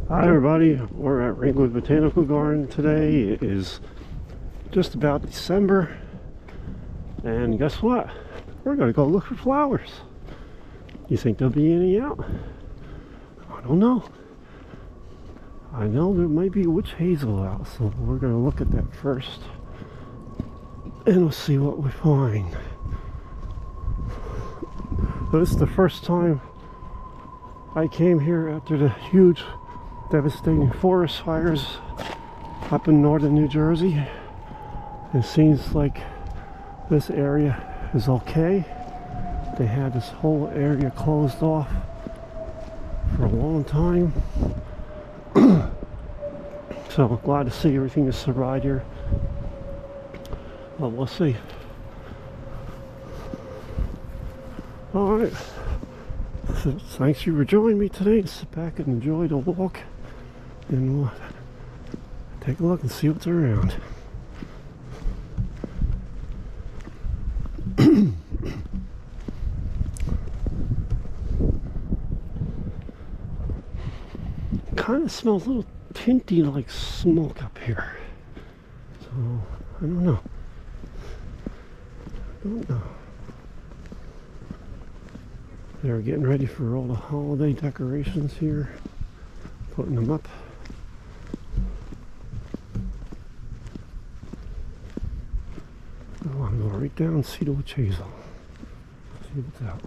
Hi everybody, we're at Ringwood Botanical Garden today. It is just about December, and guess what? We're going to go look for flowers. You think there'll be any out? I don't know. I know there might be witch hazel out, so we're going to look at that first, and we'll see what we find. So this is the first time I came here after the huge devastating forest fires up in northern New Jersey. It seems like this area is okay. They had this whole area closed off for a long time. So I'm glad to see everything has survived here. Well, we'll see. Alright. So thanks for joining me today. Sit back and enjoy the walk, and we'll take a look and see what's around. Kind of smells a little tinty like smoke up here. So I don't know. They're getting ready for all the holiday decorations here, putting them up. I want to go right down and see the witch hazel. See what's out.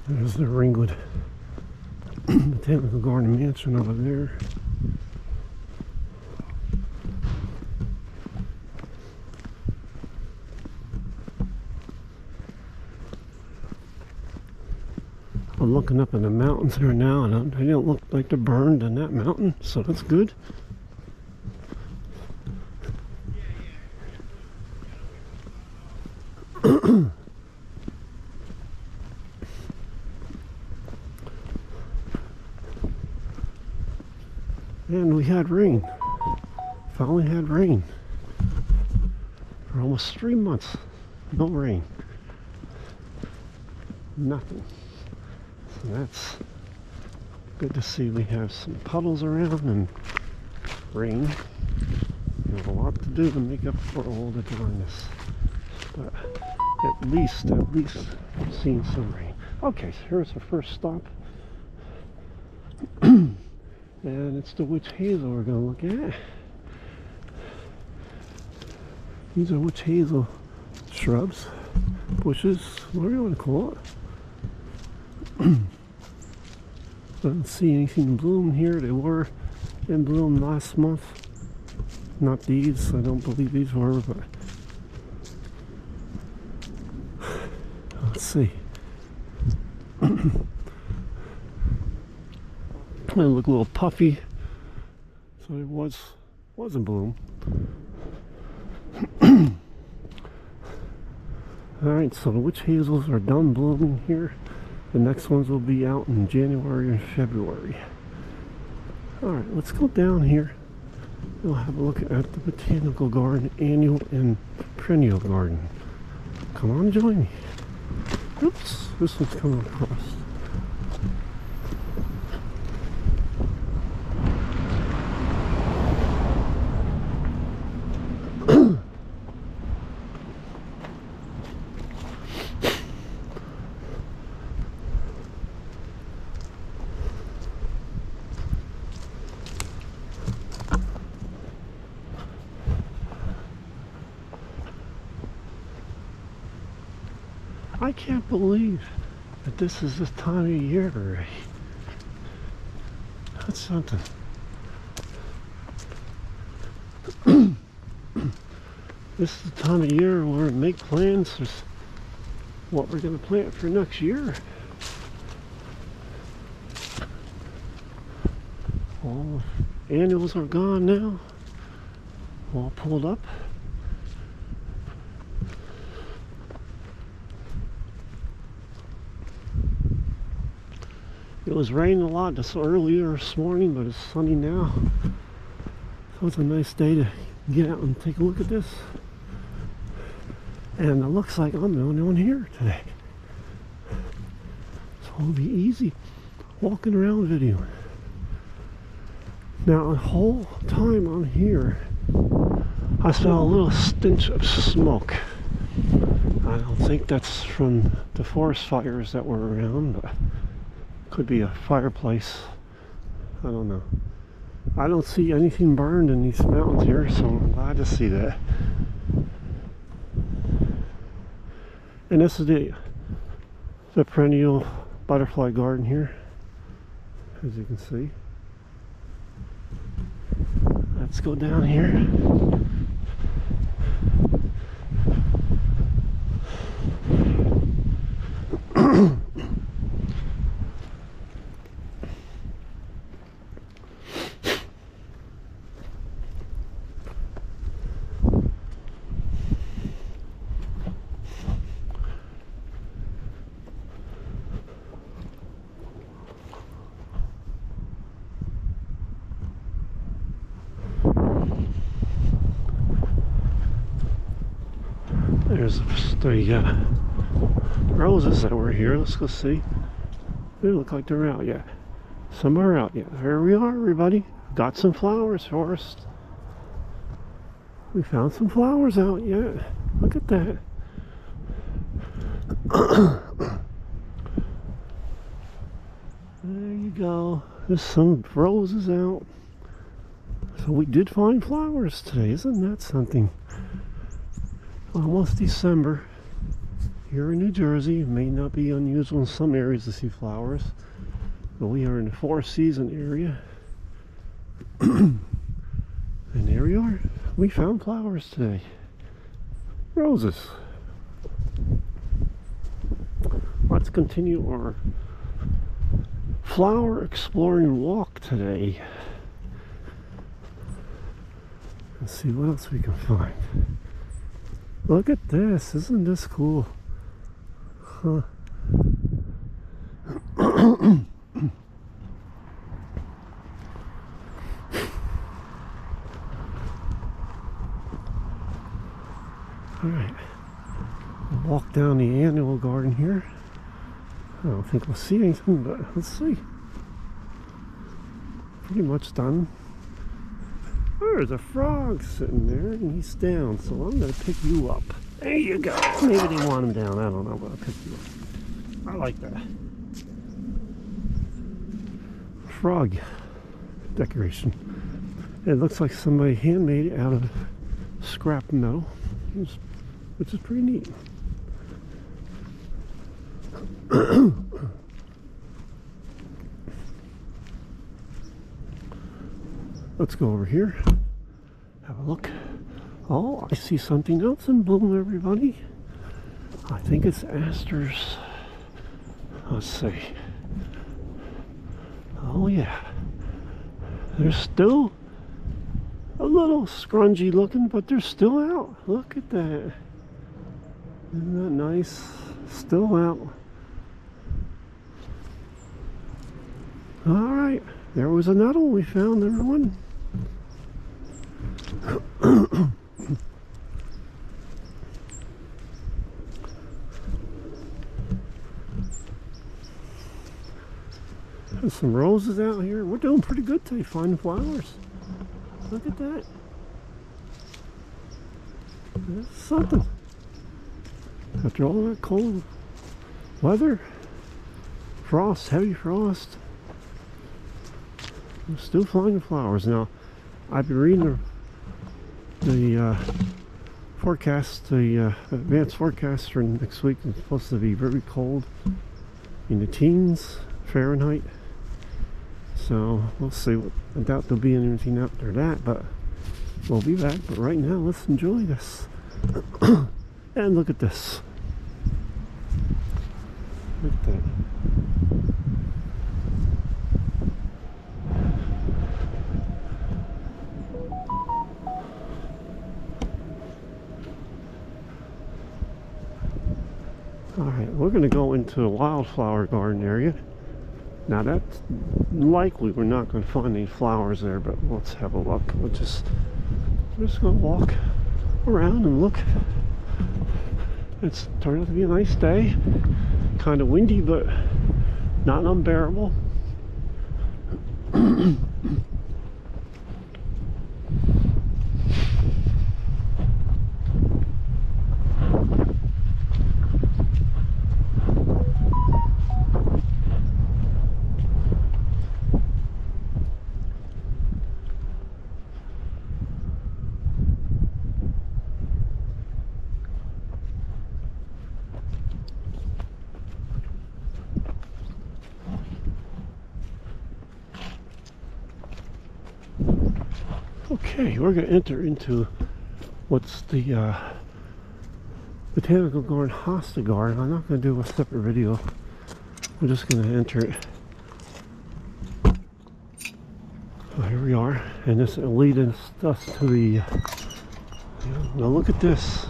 There's the Ringwood Botanical Garden Mansion over there. I'm looking up in the mountains here now, and they don't look like they're burned in that mountain, so that's good. And we had rain. Finally had rain. For almost 3 months. No rain. Nothing. So that's good to see. We have some puddles around and rain. We have a lot to do to make up for all the dryness. But at least we've seen some rain. Okay, so here's the first stop. And it's the witch hazel we're going to look at. These are witch hazel shrubs, bushes, whatever you want to call it. I don't see anything in bloom here. They were in bloom last month. Not these. I don't believe these were, but let's see. They look a little puffy, so it was in bloom. Alright, so the witch hazels are done blooming here. The next ones will be out in January and February. Alright, let's go down here. We'll have a look at the Botanical Garden Annual and Perennial Garden. Come on, join me. Oops, this one's coming across. I can't believe that this is this time of year already. That's something. This is the time of year where we make plans for what we're going to plant for next year. All the annuals are gone now. All pulled up. It was raining a lot just earlier this morning, but it's sunny now. So it's a nice day to get out and take a look at this. And it looks like I'm the only one here today. So it'll be easy walking around videoing. Now the whole time I'm here, I smell a little stench of smoke. I don't think that's from the forest fires that were around, but could be a fireplace. I don't know. I don't see anything burned in these mountains here, so I'm glad to see that. And this is the perennial butterfly garden here, as you can see. Let's go down here. There's the roses that were here. Let's go see. They look like they're out yet. Some are out yet. Here we are, everybody. Got some flowers for us. We found some flowers out yet. Look at that. There you go. There's some roses out. So we did find flowers today. Isn't that something? Almost December here in New Jersey. It may not be unusual in some areas to see flowers, but we are in the four-season area. And there we are. We found flowers today. Roses. Let's continue our flower exploring walk today. Let's see what else we can find. Look at this. Isn't this cool? Huh. Alright. We'll walk down the annual garden here. I don't think we'll see anything, but let's see. Pretty much done. There's a frog sitting there, and he's down, so I'm going to pick you up. There you go. Maybe they want him down. I don't know, but I'll pick you up. I like that. Frog decoration. It looks like somebody handmade it out of scrap metal, which is pretty neat. Let's go over here, have a look. Oh, I see something else in bloom, everybody. I think it's asters. Let's see. Oh yeah. They're still a little scrungy looking, but they're still out. Look at that. Isn't that nice? Still out. Alright. There was another one we found, everyone. There's some roses out here. We're doing pretty good today, finding flowers. Look at that. That's something. After all that cold weather, frost, heavy frost, I'm still finding flowers. Now, I've been reading the forecast, the advanced forecast for next week. It's supposed to be very cold, in the teens Fahrenheit. So we'll see. I doubt there'll be anything after that, but we'll be back. But right now, let's enjoy this. And look at this. Look at that. going to go into the wildflower garden area. Now that's likely we're not going to find any flowers there, but let's have a look. We're just going to walk around and look. It's turned out to be a nice day. Kind of windy, but not unbearable. Okay, we're going to enter into what's the botanical garden hosta garden. I'm not going to do a separate video. I'm just going to enter it. So here we are, and this will lead us to the. Now look at this.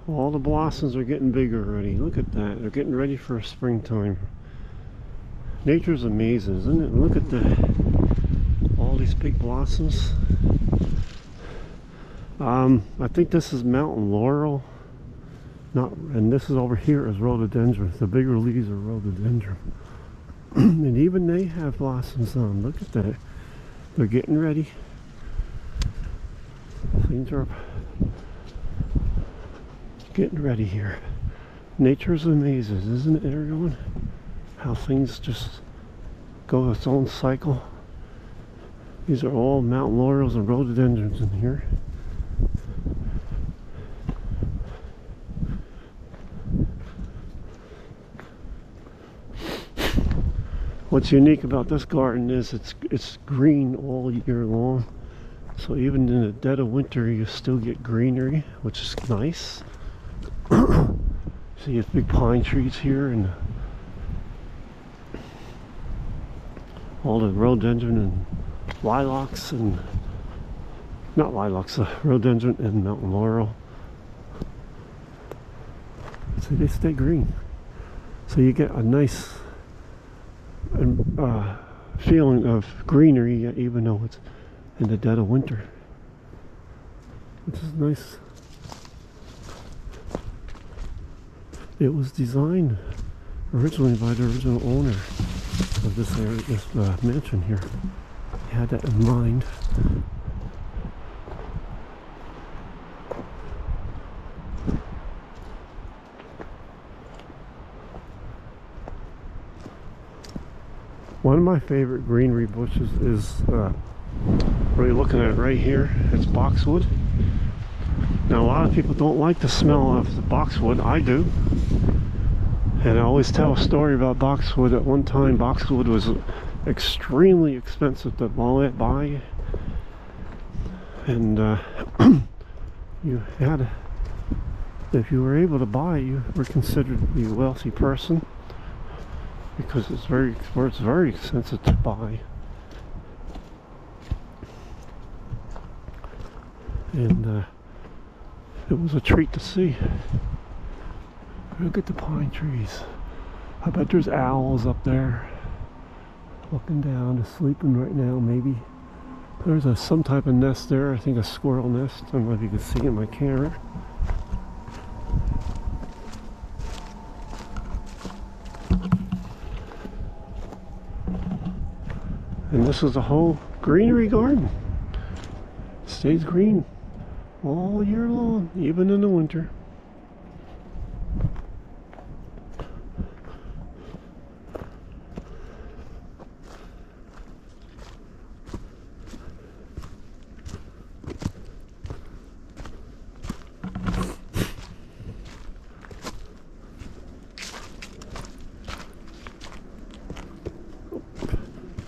All the blossoms are getting bigger already. Look at that. They're getting ready for springtime. Nature's amazing, isn't it? Look at all these big blossoms. I think this is mountain laurel. And this is over here is rhododendron. The bigger leaves are rhododendron. And even they have blossoms on. Look at that. They're getting ready. Things are getting ready here. Nature's amazing, isn't it, everyone? How things just go its own cycle. These are all mountain laurels and rhododendrons in here. What's unique about this garden is it's green all year long. So even in the dead of winter you still get greenery, which is nice. See, it's big pine trees here and all the rhododendron and lilacs and not lilacs, rhododendron and mountain laurel. So they stay green. So you get a nice feeling of greenery even though it's in the dead of winter. Which is nice. It was designed originally by the original owner of this area, this mansion here. He had that in mind. One of my favorite greenery bushes is, where you're looking at it right here, it's boxwood. Now a lot of people don't like the smell of the boxwood. I do. And I always tell a story about boxwood. At one time, boxwood was extremely expensive to buy. And you had, if you were able to buy, you were considered to be a wealthy person because it's very expensive to buy. And it was a treat to see. Look at the pine trees. I bet there's owls up there looking down. They're sleeping right now, maybe. There's some type of nest there. I think a squirrel nest. I don't know if you can see in my camera. And this is a whole greenery garden. It stays green all year long, even in the winter.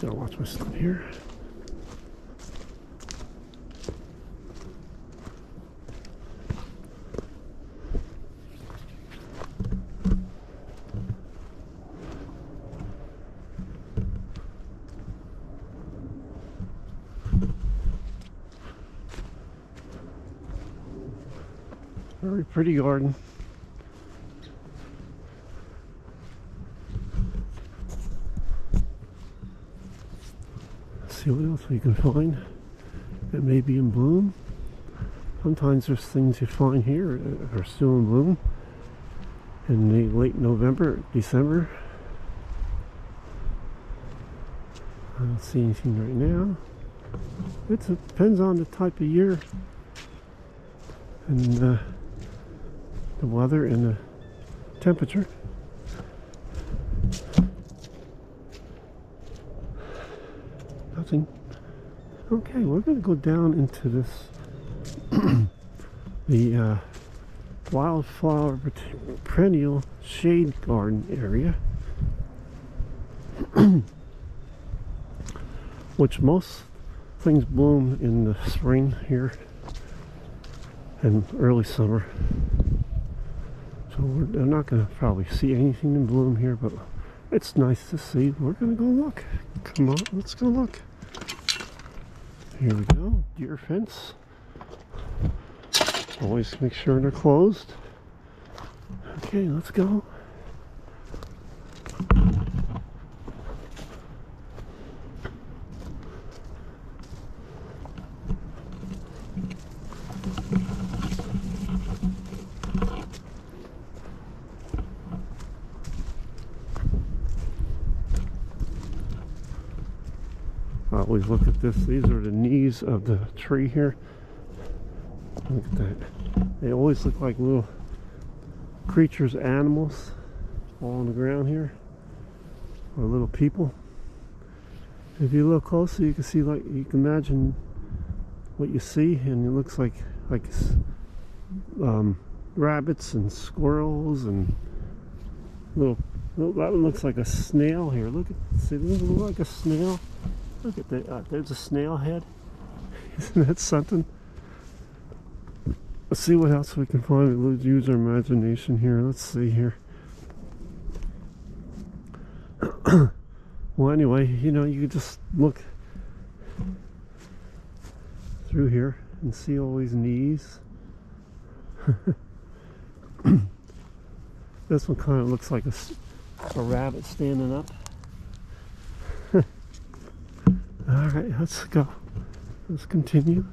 Gotta watch my stuff here. Very pretty garden. Let's see what else we can find that may be in bloom. Sometimes there's things you find here that are still in bloom in the late November, December. I don't see anything right now. It depends on the type of year and the weather and the temperature. Nothing. Okay, we're going to go down into this the wildflower perennial shade garden area, which most things bloom in the spring here and early summer. So we're not going to probably see anything in bloom here, but it's nice to see. We're going to go look. Come on, let's go look. Here we go. Deer fence. Always make sure they're closed. Okay, let's go. I always look at this. These are the knees of the tree here. Look at that. They always look like little creatures, animals, all on the ground here, or little people. If you look closely, you can see, like, you can imagine what you see, and it looks like rabbits and squirrels and little. That one looks like a snail here. Look at, see, doesn't it look like a snail? Look at that. There's a snail head. Isn't that something? Let's see what else we can find. Let's use our imagination here. Let's see here. Well, anyway, you know, you can just look through here and see all these knees. This one kind of looks like a rabbit standing up. All right, let's go. Let's continue.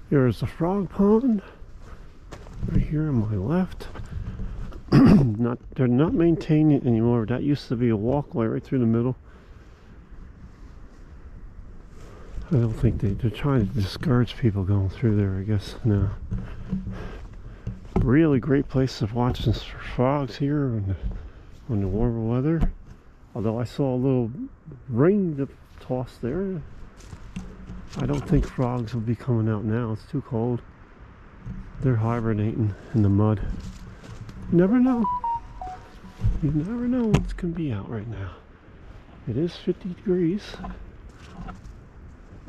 Here's the frog pond right here on my left. They're not maintaining it anymore. That used to be a walkway right through the middle. I don't think they're trying to discourage people going through there, I guess. No. Really great place to watch for frogs here on the warmer weather. Although I saw a little ring tossed there. I don't think frogs will be coming out now. It's too cold. They're hibernating in the mud. You never know. You never know what's going to be out right now. It is 50 degrees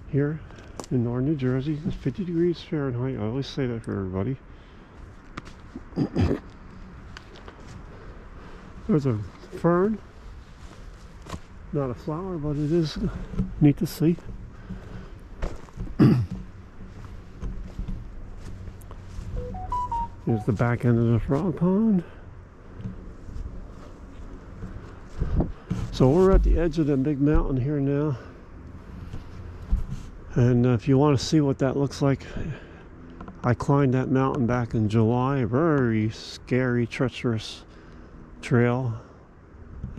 here in northern New Jersey. It's 50 degrees Fahrenheit. I always say that for everybody. There's a fern. Not a flower, but it is neat to see. Here's the back end of the frog pond. So we're at the edge of the big mountain here now. And if you want to see what that looks like, I climbed that mountain back in July. A very scary, treacherous trail.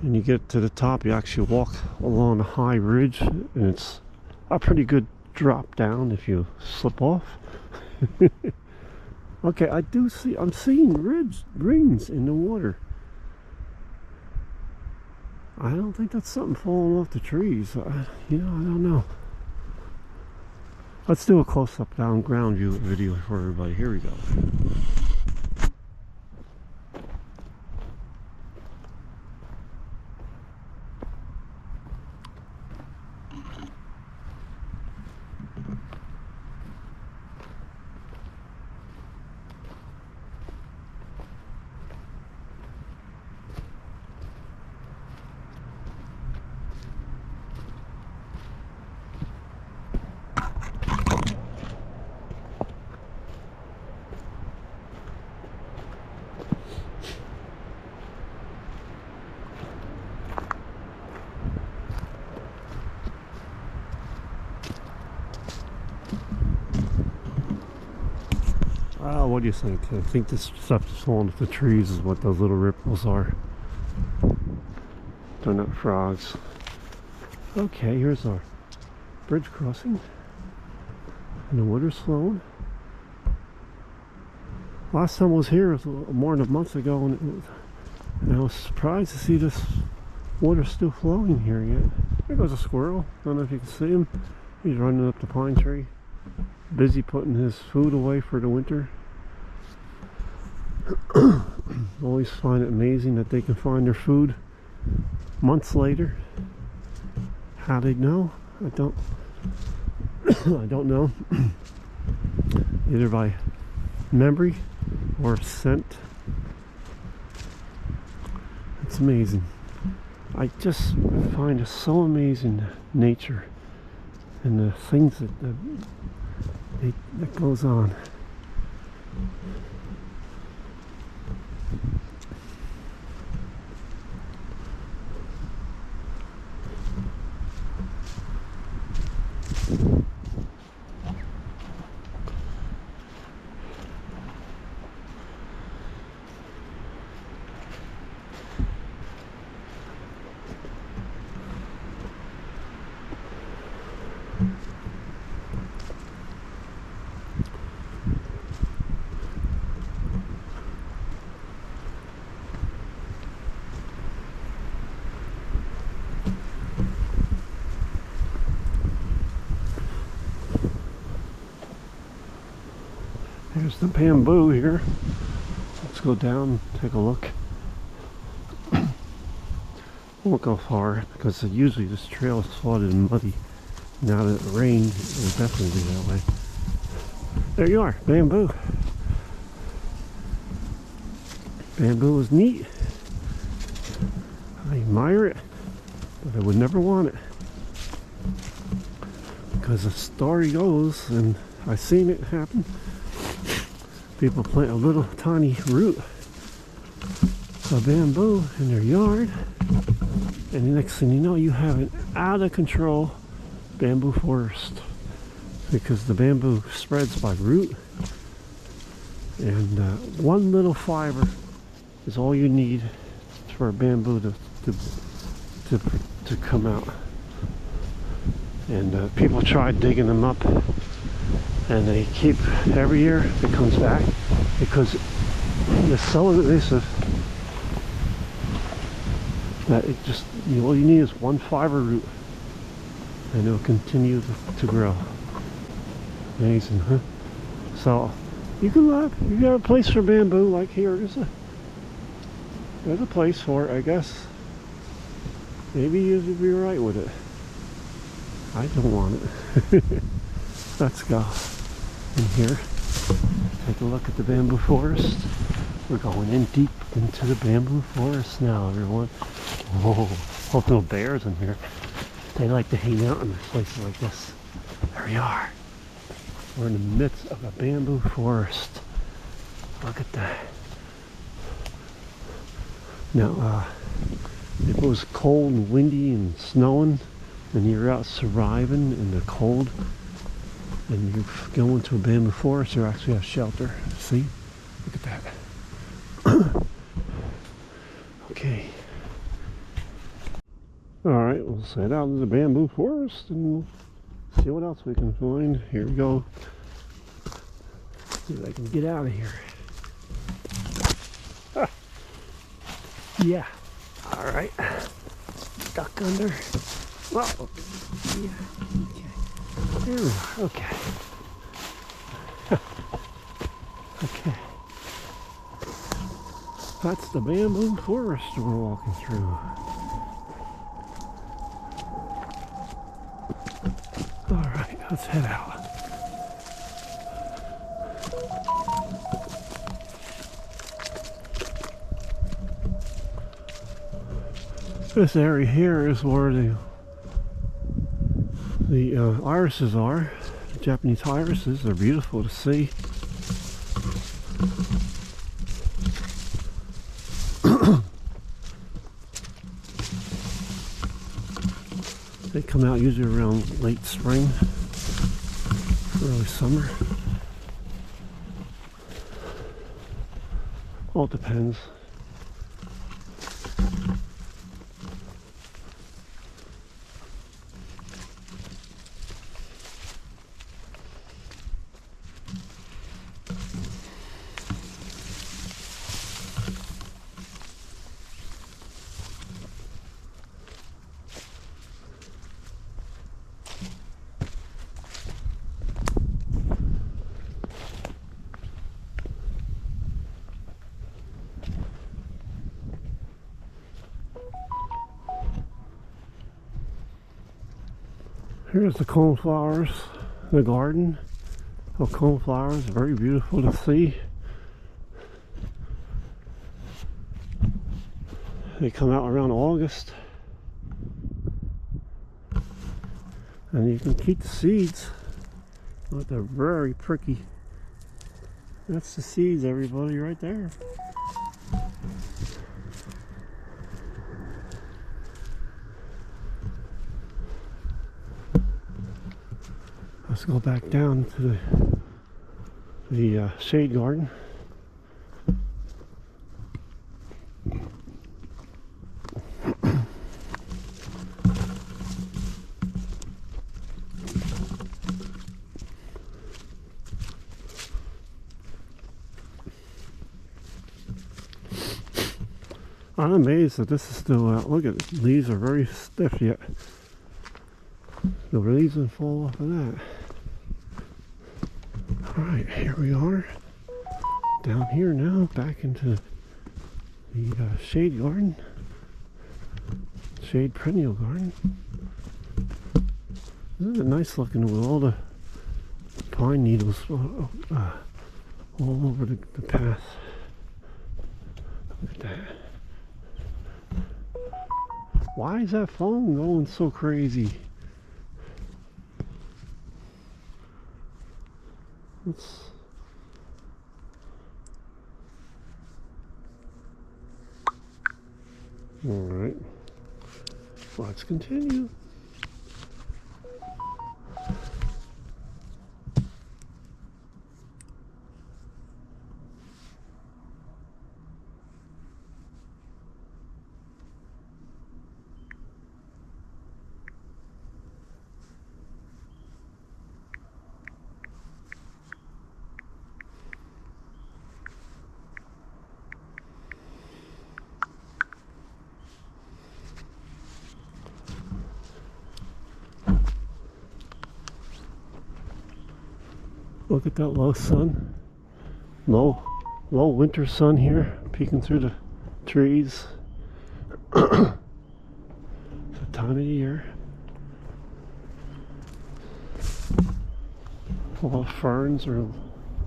And you get to the top, you actually walk along a high ridge, and it's a pretty good drop down if you slip off. Okay, I'm seeing rings in the water. I don't think that's something falling off the trees. You know, I don't know. Let's do a close-up down ground view video for everybody. Here we go. what do you think? I think this stuff is falling off the trees is what those little ripples are. They're not frogs. Okay, here's our bridge crossing. And the water's flowing. Last time I was here was more than a month ago, and I was surprised to see this water still flowing here yet. There goes a squirrel. I don't know if you can see him. He's running up the pine tree. Busy putting his food away for the winter. Always find it amazing that they can find their food months later. How they know? I don't I don't know. Either by memory or scent. It's amazing. I just find it so amazing, nature and the things that goes on. Here's the bamboo here. Let's go down and take a look. Won't go far because usually this trail is flooded and muddy. Now that it rained, it will definitely be that way. There you are, bamboo. Bamboo is neat. I admire it, but I would never want it. Because the story goes, and I've seen it happen, people plant a little tiny root of bamboo in their yard, and the next thing you know, you have an out of control bamboo forest, because the bamboo spreads by root, and one little fiber is all you need for a bamboo to come out. And people try digging them up, and they keep, every year it comes back because it's so invasive that it just, all you need is one fiber root and it'll continue to grow. Amazing, huh? So you can look, you got a place for bamboo, like here, there's a place for it, I guess. Maybe you'd be right with it. I don't want it. Let's go in here, take a look at the bamboo forest. We're going in deep into the bamboo forest now, everyone. Whoa, hope no bears in here. They like to hang out in places like this. There we are. We're in the midst of a bamboo forest. Look at that. Now, if it was cold and windy and snowing, and you're out surviving in the cold, and you go into a bamboo forest, you actually have shelter. See? Look at that. Okay. Alright, we'll set out in the bamboo forest and see what else we can find. Here we go. See if I can get out of here. Ah. Yeah. Alright. Duck under. Well, yeah. Okay. There we are. Okay. Okay. That's the bamboo forest we're walking through. Alright, let's head out. This area here is where the irises are. The Japanese irises are beautiful to see. They come out usually around late spring, early summer. All depends. Here's the coneflowers, the garden of coneflowers, very beautiful to see. They come out around August, and you can keep the seeds, but they're very pricky. That's the seeds, everybody, right there. Let's go back down to the shade garden. I'm amazed that this is still out. Look at it. Leaves are very stiff yet. The leaves will fall off of that. Alright, here we are. Down here now, back into the shade garden. Shade perennial garden. Isn't it nice looking with all the pine needles all over the path? Look at that. Why is that phone going so crazy? Alright, let's continue. Look at that low sun, low winter sun here, peeking through the trees. It's the time of year. All the ferns are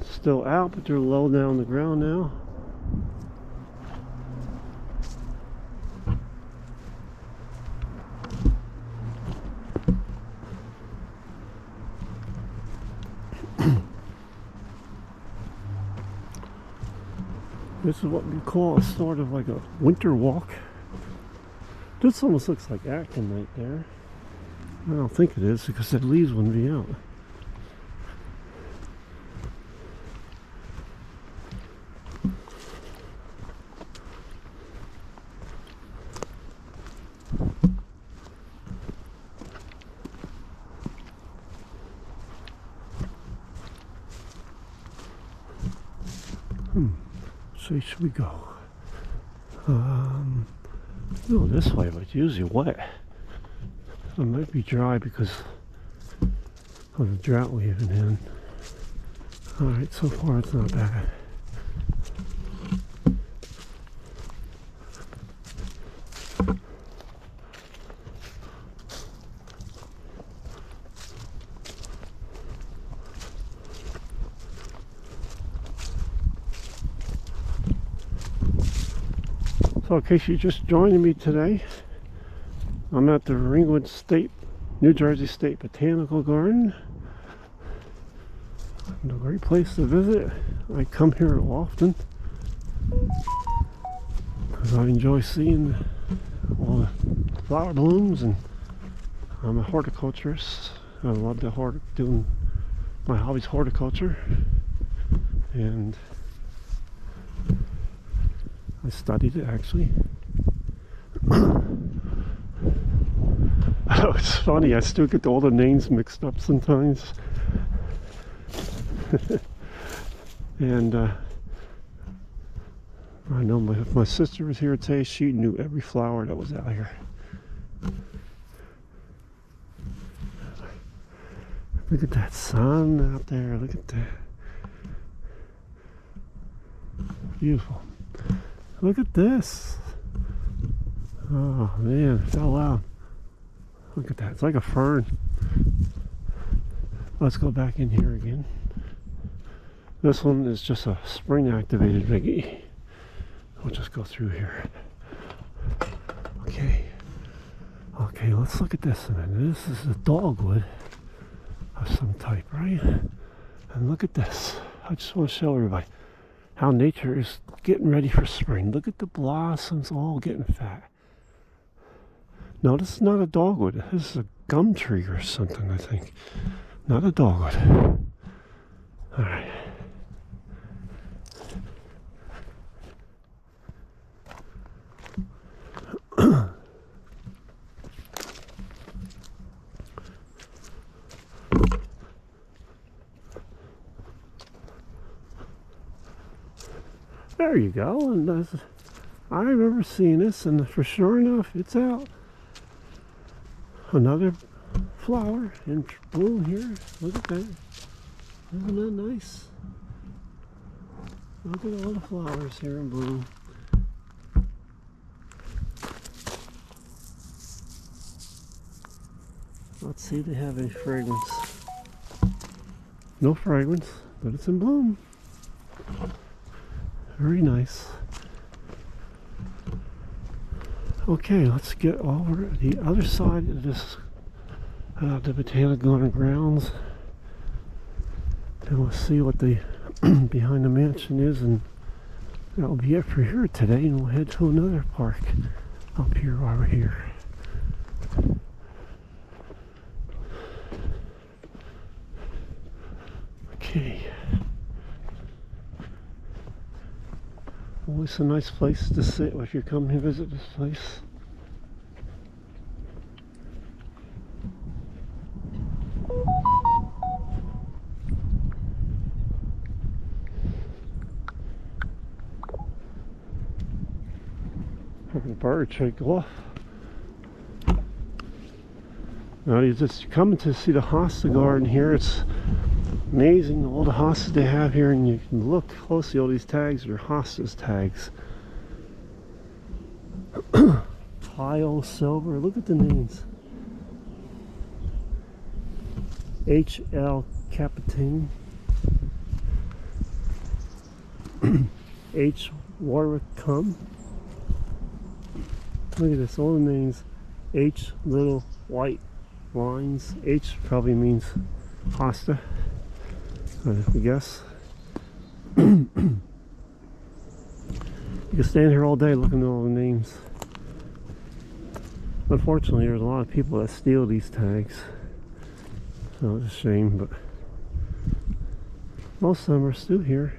still out, but they're low down the ground now. This is what we call a sort of like a winter walk. This almost looks like Acton right there. I don't think it is because the leaves wouldn't be out. So should we go? Go this way, but it's usually wet. It might be dry because of the drought we've been in. Alright, so far it's not bad. So in case you're just joining me today, I'm at the Ringwood New Jersey State Botanical Garden. And a great place to visit. I come here often because I enjoy seeing all the flower blooms, and I'm a horticulturist. I love doing my hobby's horticulture, and I studied it actually. Oh, it's funny. I still get all the names mixed up sometimes. And I know if my sister was here today, she knew every flower that was out here. Look at that sun out there. Look at that. Beautiful. Look at this. Oh man, it fell out. Look at that. It's like a fern. Let's go back in here again. This one is just a spring activated Viggy. We'll just go through here. Okay. Okay, let's look at this a minute. This is a dogwood of some type, right? And look at this. I just want to show everybody how nature is getting ready for spring. Look at the blossoms all getting fat. No, this is not a dogwood. This is a gum tree or something, I think. Not a dogwood. All right. There you go. And I remember seeing this, and for sure enough, it's out. Another flower in bloom here. Look at that. Isn't that nice? Look at all the flowers here in bloom. Let's see if they have any fragrance. No fragrance, but it's in bloom. Very nice. Okay, let's get over the other side of this, the botanical garden grounds, and we'll see what the behind the mansion is, and that'll be it for here today, and we'll head to another park up here while we're here. Okay. Always a nice place to sit if you come and visit this place. Having a bird take off. Now you're just coming to see the hosta garden here. It's amazing all the hostas they have here, and you can look closely. All these tags are hostas tags. Pile silver. Look at the names. H.L. Capitan. H. Warwick Cum. Look at this. All the names. H. Little white lines. H probably means hosta, I guess. You can stand here all day looking at all the names. Unfortunately, there's a lot of people that steal these tags, so it's a shame, but most of them are still here.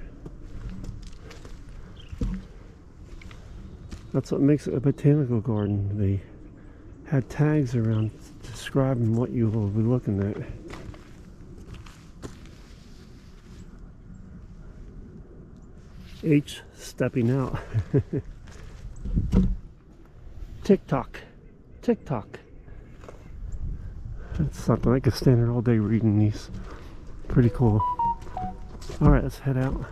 That's what makes it a botanical garden. They had tags around describing what you will be looking at. H stepping out. TikTok. TikTok. That's something. I could stand here all day reading these. Pretty cool. Alright, let's head out.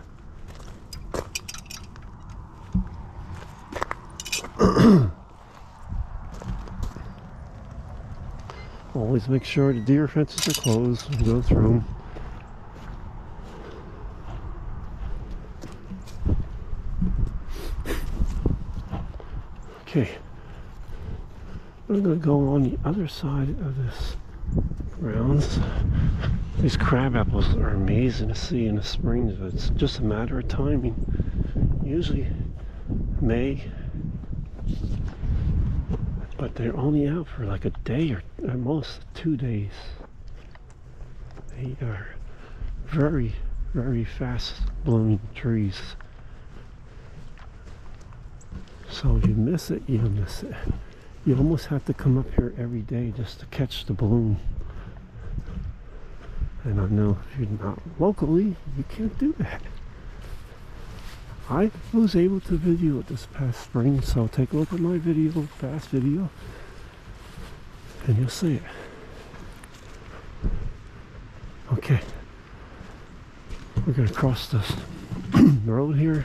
Always make sure the deer fences are closed and go through them. Okay, I'm going to go on the other side of this grounds. These crab apples are amazing to see in the spring, but it's just a matter of timing. Usually May, but they're only out for like a day or at most 2 days. They are very, very fast blooming trees. So if you miss it, you miss it. You almost have to come up here every day just to catch the bloom. And I know if you're not locally, you can't do that. I was able to video it this past spring, so take a look at my video, past video, and you'll see it. Okay, we're gonna cross this road here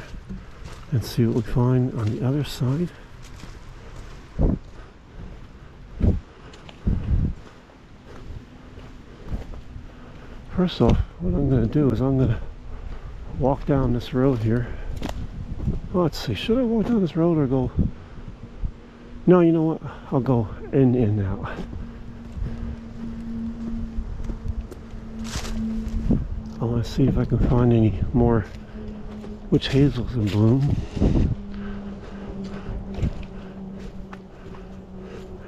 and see what we find on the other side. First off, what I'm gonna do is I'm gonna walk down this road here. Let's see, should I walk down this road or go? No, you know what? I'll go in and out. I want to see if I can find any more witch hazels in bloom.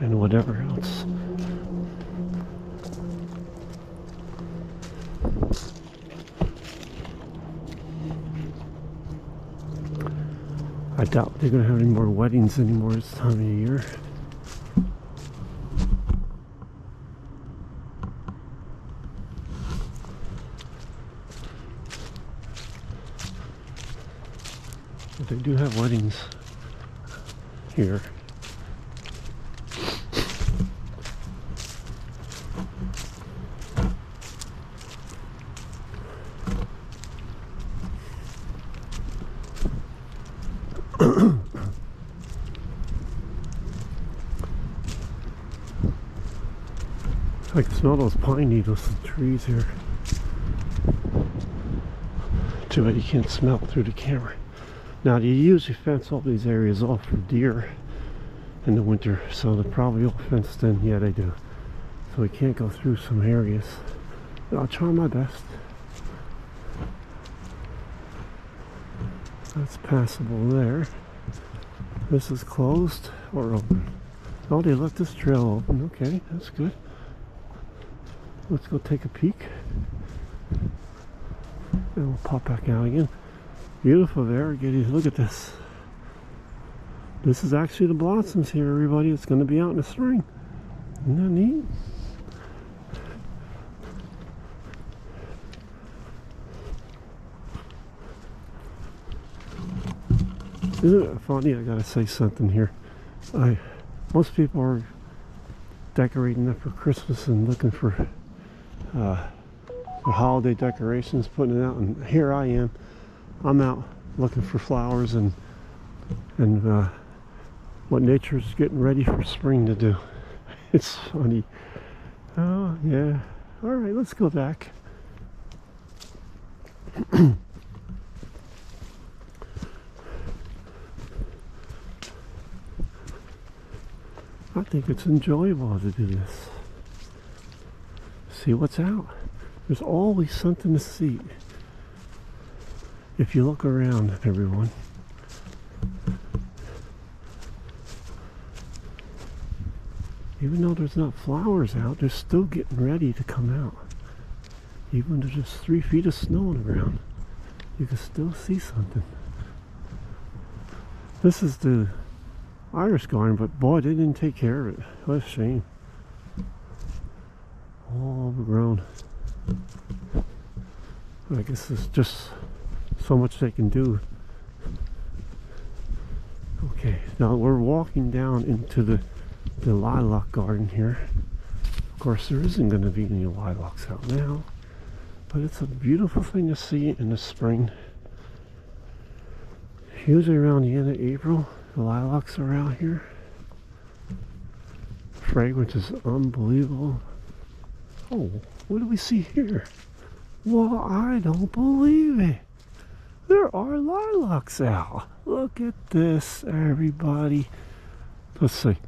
And whatever else. I doubt they're going to have any more weddings anymore this time of year. But they do have weddings here. I can smell those pine needles in the trees here. Too bad you can't smell through the camera. Now they usually fence all these areas off for deer in the winter, so they're probably all fenced in. Yeah, they do. So we can't go through some areas. But I'll try my best. That's passable there. This is closed or open. Oh, they left this trail open. Okay, that's good. Let's go take a peek. And we'll pop back out again. Beautiful variegated. Look at this. This is actually the blossoms here, everybody. It's going to be out in the spring. Isn't that neat? Isn't it funny? I gotta say something here. Most people are decorating them for Christmas and looking for the holiday decorations, putting it out, and here I am. I'm out looking for flowers and what nature's getting ready for spring to do. It's funny. Oh yeah. All right, let's go back. I think it's enjoyable to do this. See what's out. There's always something to see. If you look around, everyone. Even though there's not flowers out, they're still getting ready to come out. Even if there's just 3 feet of snow on the ground, you can still see something. This is the Irish garden, but boy, they didn't take care of it. What a shame. All overgrown. I guess there's just so much they can do. Okay, now we're walking down into the lilac garden here. Of course, there isn't going to be any lilacs out now, but it's a beautiful thing to see in the spring. Usually around the end of April, the lilacs are out here. Fragrance is unbelievable. Oh, what do we see here? Well, I don't believe it. There are lilacs out. Look at this, everybody. Let's see.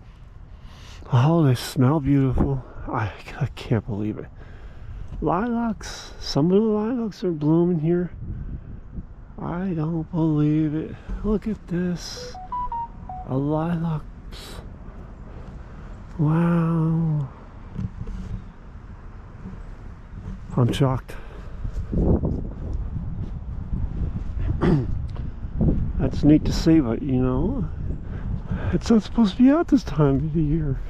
Oh, they smell beautiful. I can't believe it. Lilacs. Some of the lilacs are blooming here. I don't believe it. Look at this. A lilacs. Wow. I'm shocked. That's neat to see, but you know, It's not supposed to be out this time of the year.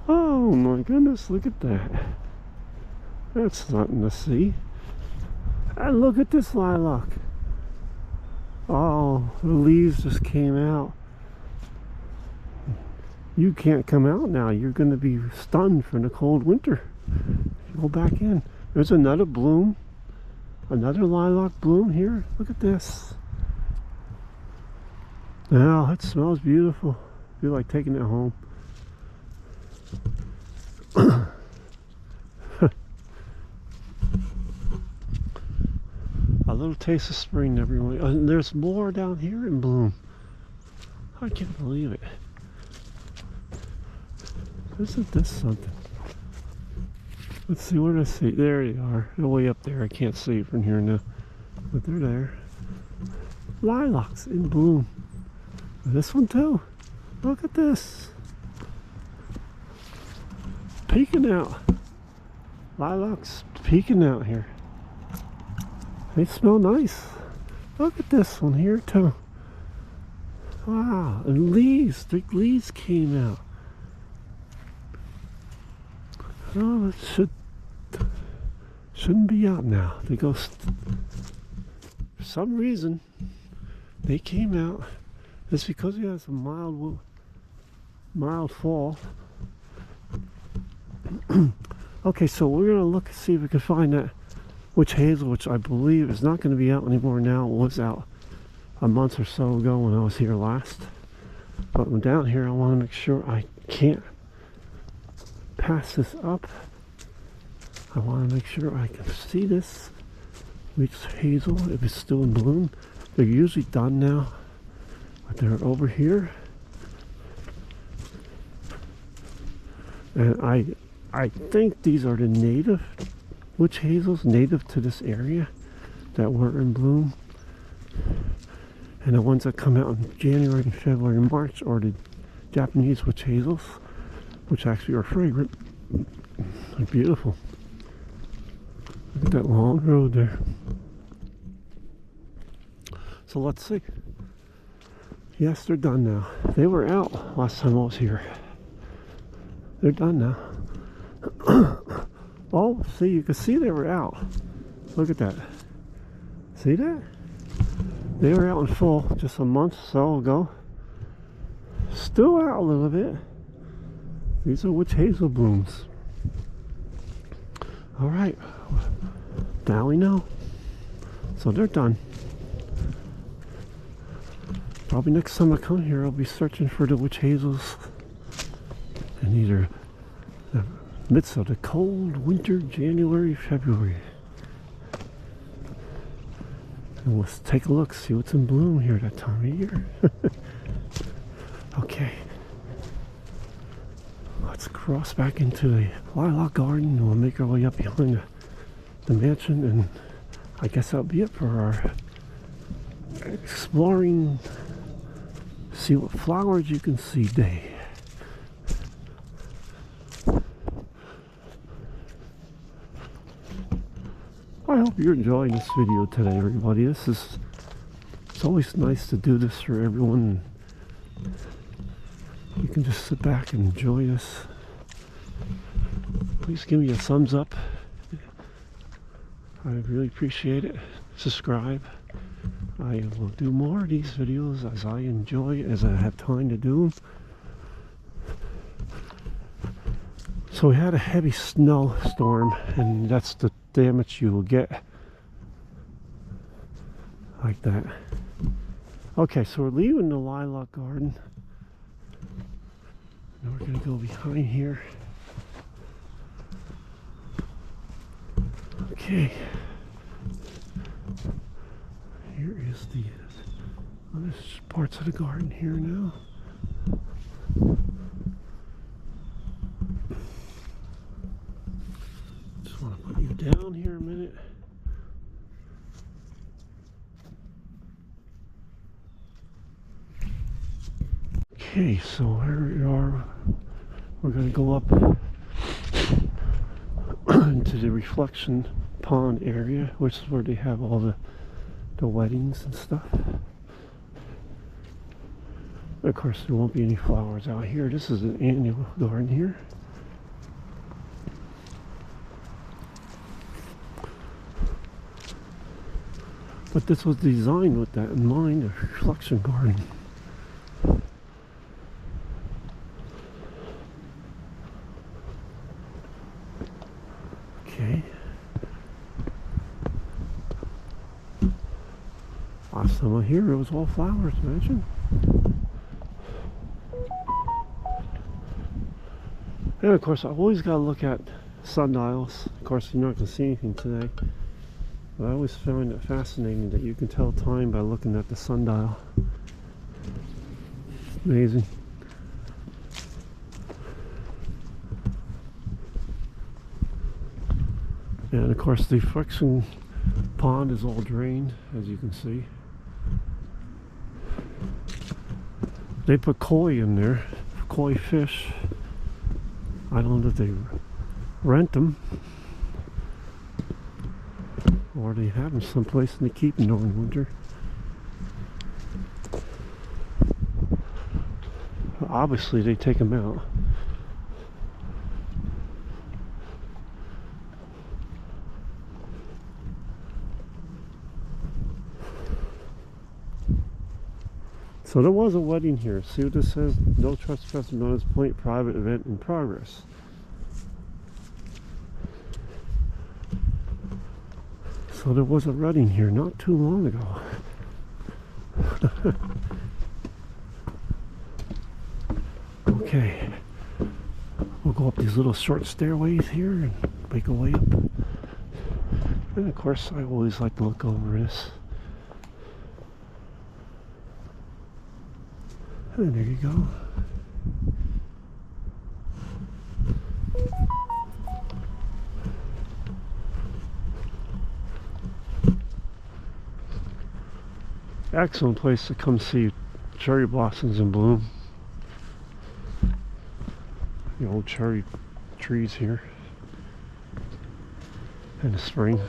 Oh my goodness, look at that. That's something to see. And look at this lilac. Oh, the leaves just came out. You can't come out now. You're going to be stunned from the cold winter. Go back in. There's another bloom. Another lilac bloom here. Look at this. Wow, it smells beautiful. I feel like taking it home. A little taste of spring, everyone. And there's more down here in bloom. I can't believe it. Isn't this something? Let's see, what did I see? There you are. They're way up there. I can't see from here now. But they're there. Lilacs in bloom. This one too. Look at this. Peeking out. Lilacs peeking out here. They smell nice. Look at this one here too. Wow, and leaves. The leaves came out. Oh, it shouldn't be out now. They go. For some reason, they came out. It's because we had some mild fall. Okay, so we're gonna look and see if we can find that witch hazel, which I believe is not going to be out anymore now. It was out a month or so ago when I was here last. But I'm down here, I want to make sure I can't pass this up. I want to make sure I can see this witch hazel if it's still in bloom. They're usually done now, but they're over here. And I think these are the native witch hazels, native to this area, that were in bloom. And the ones that come out in January and February and March are the Japanese witch hazels, which actually are fragrant. They're beautiful. Look at that long road there. So let's see. Yes, they're done now. They were out last time I was here. They're done now. Oh, see, you can see they were out. Look at that. See that? They were out in full just a month or so ago. Still out a little bit. These are witch hazel blooms. All right. Now we know. So they're done. Probably next time I come here, I'll be searching for the witch hazels. And either the midst of the cold winter, January, February. And let's take a look, see what's in bloom here that time of year. Okay. Let's cross back into the lilac garden and we'll make our way up behind the mansion, and I guess that'll be it for our exploring, see what flowers you can see day. I hope you're enjoying this video today, everybody. It's always nice to do this for everyone. You can just sit back and enjoy this. Please give me a thumbs up. I really appreciate it. Subscribe. I will do more of these videos as I enjoy, as I have time to do them. So we had a heavy snowstorm, and that's the damage you will get. Like that. Okay, so we're leaving the lilac garden. Now we're going to go behind here. Okay. Here is the other parts of the garden here now. Just want to put you down here a minute. Okay, so here we are. We're going to go up into the reflection pond area, which is where they have all the weddings and stuff. Of course, there won't be any flowers out here. This is an annual garden here. But this was designed with that in mind, a reflection garden. Okay. Last time I here, it was all flowers, imagine. And of course, I always got to look at sundials. Of course, you're not going to see anything today. But I always found it fascinating that you can tell time by looking at the sundial. Amazing. And of course, the friction pond is all drained, as you can see. They put koi in there, koi fish. I don't know if they rent them or they have them someplace and they keep them during winter. Obviously, they take them out. So there was a wedding here. See what this says? No trespassing on this point. Private event in progress. So there was a wedding here not too long ago. Okay. We'll go up these little short stairways here and make our way up. And of course, I always like to look over this. And there you go. Excellent place to come see cherry blossoms in bloom. The old cherry trees here in the spring.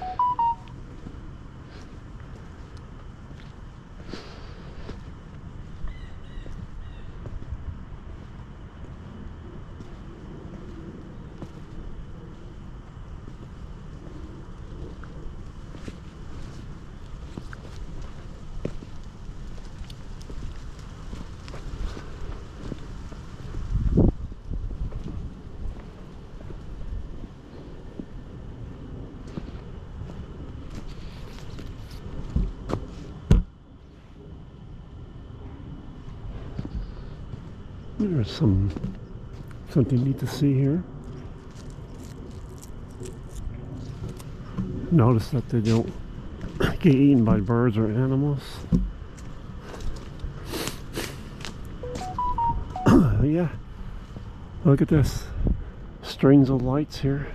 There's something neat to see here. Notice that they don't get eaten by birds or animals. Yeah, look at this. Strings of lights here.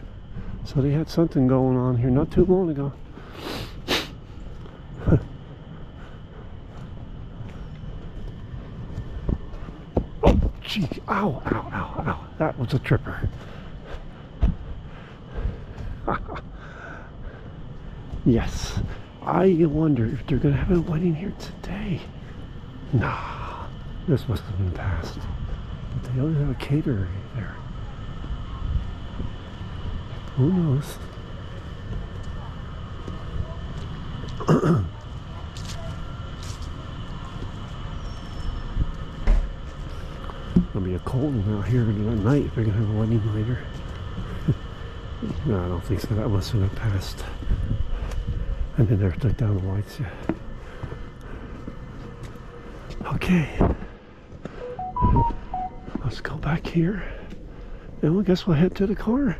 So they had something going on here not too long ago. Gee, ow, ow, ow, ow. That was a tripper. Yes. I wonder if they're going to have a wedding here today. Nah. This must have been past. But they always have a caterer there. Who knows? It'll be a cold one out here at night if they're gonna have a wedding later. No, I don't think so. That must have been past. And they never took down the lights yet. Okay. Let's go back here. And I guess we'll head to the car.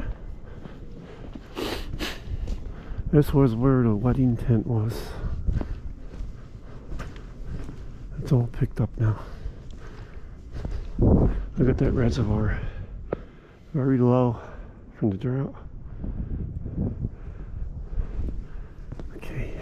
This was where the wedding tent was. It's all picked up now. Look at that reservoir. Very low from the drought. Okay.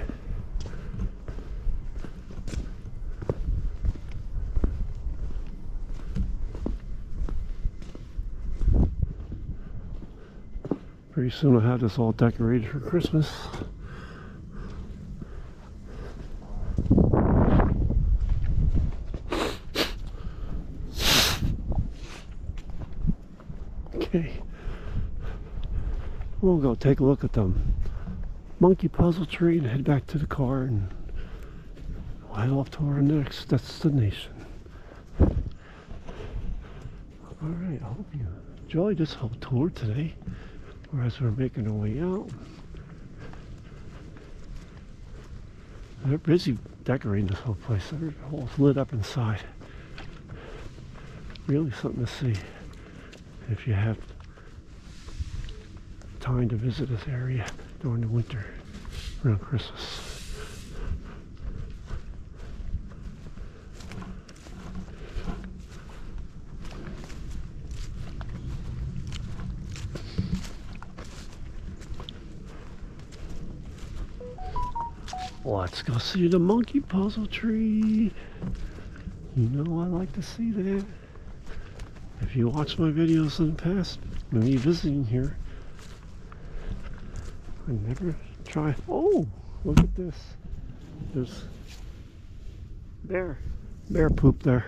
Pretty soon I'll have this all decorated for Christmas. Okay. We'll go take a look at the monkey puzzle tree and head back to the car and we'll head off to our next destination. Alright, I hope you enjoyed this whole tour today. Or as we're making our way out. They're busy decorating this whole place. They're all lit up inside. Really something to see if you have time to visit this area during the winter around Christmas. Let's go see the monkey puzzle tree. You know I like to see that. If you watch my videos in the past, me visiting here, I never try. Oh, look at this. There's bear poop there.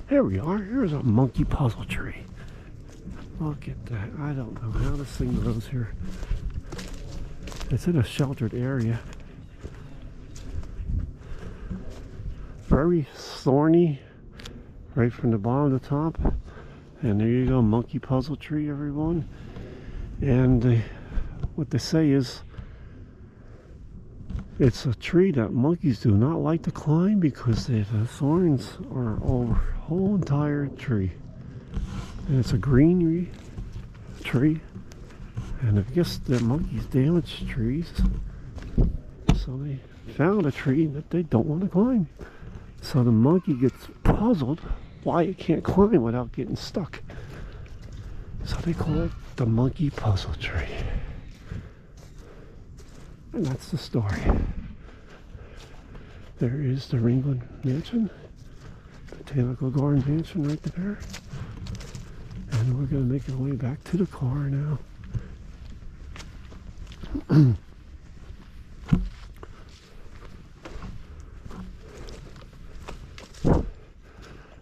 There we are. Here's a monkey puzzle tree. Look at that. I don't know how this thing grows here. It's in a sheltered area. Very thorny, right from the bottom to the top. And there you go, monkey puzzle tree, everyone. And what they say is, it's a tree that monkeys do not like to climb because the thorns are over the whole entire tree. And it's a greenery tree. And I guess the monkeys damage trees. So they found a tree that they don't want to climb. So the monkey gets puzzled why it can't climb without getting stuck. So they call it the monkey puzzle tree. And that's the story. There is the Ringwood mansion, botanical garden mansion right there. And we're going to make our way back to the car now.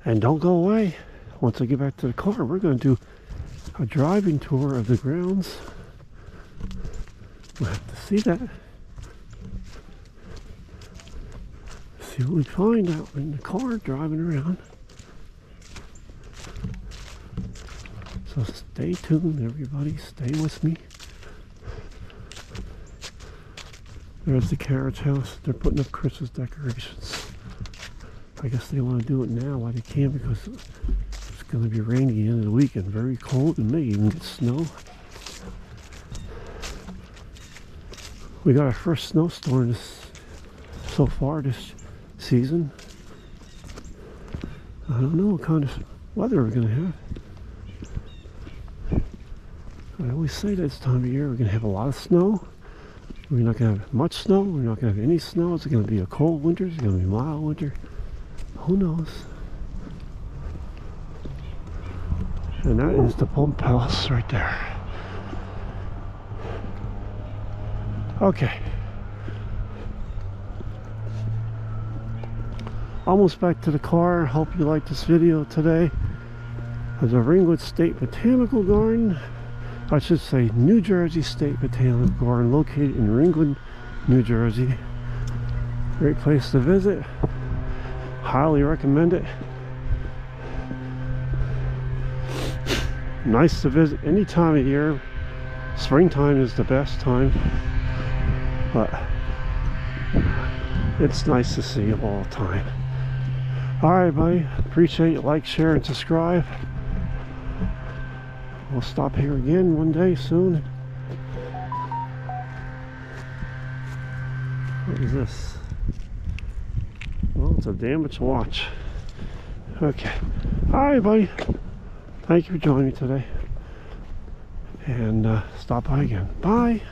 And don't go away. Once I get back to the car, we're going to do a driving tour of the grounds. We'll have to see that. See what we find out in the car driving around. So stay tuned, everybody. Stay with me. There's the carriage house. They're putting up Christmas decorations. I guess they want to do it now while they can because it's going to be rainy at the end of the week and very cold and may even get snow. We got our first snowstorm so far this season. I don't know what kind of weather we're going to have. I always say this time of year we're going to have a lot of snow. We're not going to have much snow. We're not going to have any snow. It's going to be a cold winter. It's going to be a mild winter. Who knows? And that is the pump house right there. Okay. Almost back to the car. Hope you liked this video today. There's a Ringwood State Botanical Garden. I should say New Jersey State Botanical Garden located in Ringwood, New Jersey. Great place to visit. Highly recommend it. Nice to visit any time of year. Springtime is the best time. But it's nice to see it all the time. Alright, buddy. Appreciate it. Like, share, and subscribe. We'll stop here again one day soon. What is this? Well, it's a damaged watch. Okay. Alright, buddy. Thank you for joining me today. And stop by again. Bye.